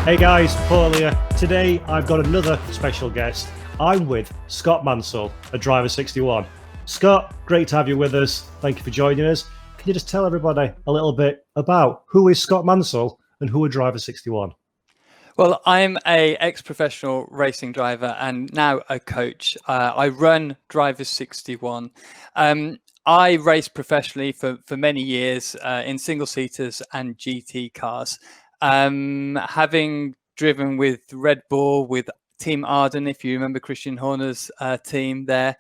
Hey guys, Paul here. Today I've got another special guest. I'm with Scott Mansell, a Driver 61. Scott, great to have you with us. Thank you for joining us. Can you just tell everybody a little bit about who is Scott Mansell and who are Driver 61? Well, I'm a ex-professional racing driver and now a coach. I run Driver 61. I raced professionally for many years in single-seaters and GT cars. Having driven with Red Bull, with Team Ayrton, if you remember Christian Horner's team there,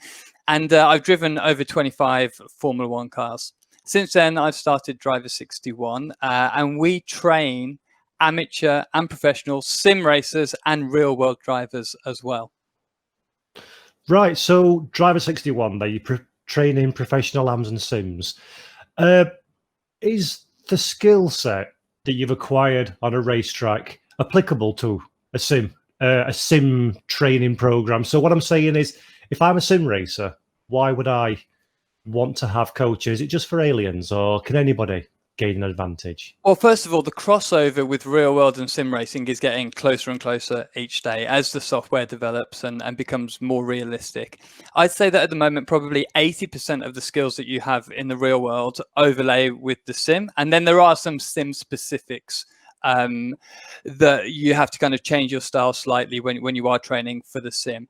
and I've driven over 25 Formula One cars. Since then, I've started Driver 61, and we train amateur and professional sim racers and real-world drivers as well. Right, so Driver 61, there you train in professional AMs and sims. Is the skill set that you've acquired on a racetrack applicable to a sim training program? So what I'm saying is, if I'm a sim racer, why would I want to have coaches? Is it just for aliens, or can anybody gain an advantage? Well, first of all, the crossover with real world and sim racing is getting closer and closer each day as the software develops and becomes more realistic. I'd say that at the moment, probably 80% of the skills that you have in the real world overlay with the sim. And then there are some sim specifics that you have to kind of change your style slightly when you are training for the sim.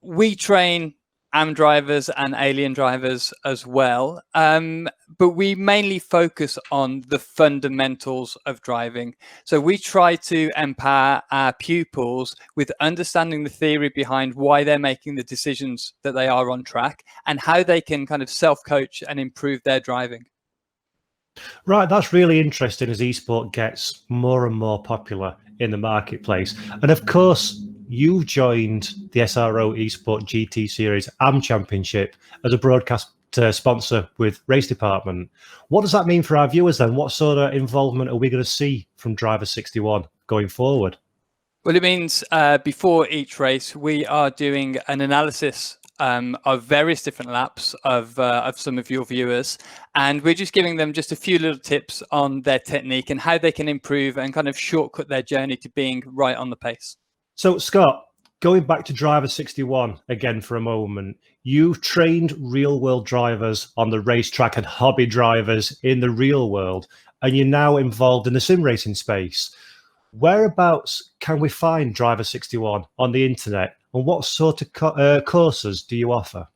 We train AM drivers and alien drivers as well, but we mainly focus on the fundamentals of driving. So we try to empower our pupils with understanding the theory behind why they're making the decisions that they are on track and how they can kind of self-coach and improve their driving. Right, that's really interesting as esport gets more and more popular in the marketplace. And of course, you've joined the SRO Esport GT Series AM Championship as a broadcast sponsor with RaceDepartment. What does that mean for our viewers then? What sort of involvement are we going to see from Driver 61 going forward? Well, it means before each race, we are doing an analysis of various different laps of some of your viewers, and we're just giving them just a few little tips on their technique and how they can improve and kind of shortcut their journey to being right on the pace. So, Scott, going back to Driver 61 again for a moment, you've trained real-world drivers on the racetrack and hobby drivers in the real world, and you're now involved in the sim racing space. Whereabouts can we find Driver 61 on the internet, and what sort of courses do you offer?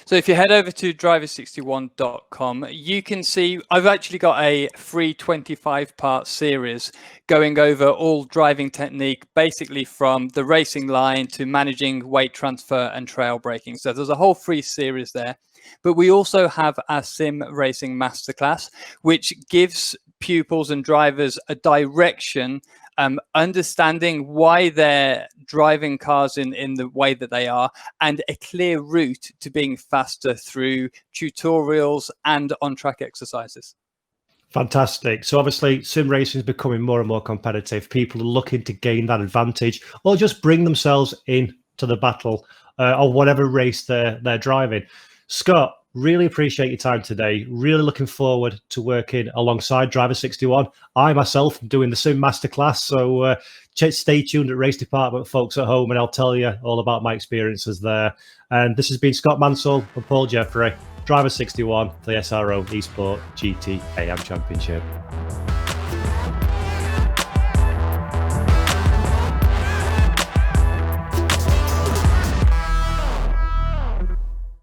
So if you head over to driver61.com, you can see I've actually got a free 25-part series going over all driving technique, basically from the racing line to managing weight transfer and trail braking. So there's a whole free series there. But we also have our sim racing masterclass, which gives pupils and drivers a direction, understanding why they're driving cars in the way that they are, and a clear route to being faster through tutorials and on-track exercises. Fantastic. So obviously sim racing is becoming more and more competitive. People are looking to gain that advantage or just bring themselves in to the battle or whatever race they're driving. Scott, really appreciate your time today. Really looking forward to working alongside Driver 61. I myself am doing the Sim Masterclass, so stay tuned at RaceDepartment, folks at home, and I'll tell you all about my experiences there. And this has been Scott Mansell and Paul Jeffrey, Driver 61 for the SRO Esport GT AM Championship.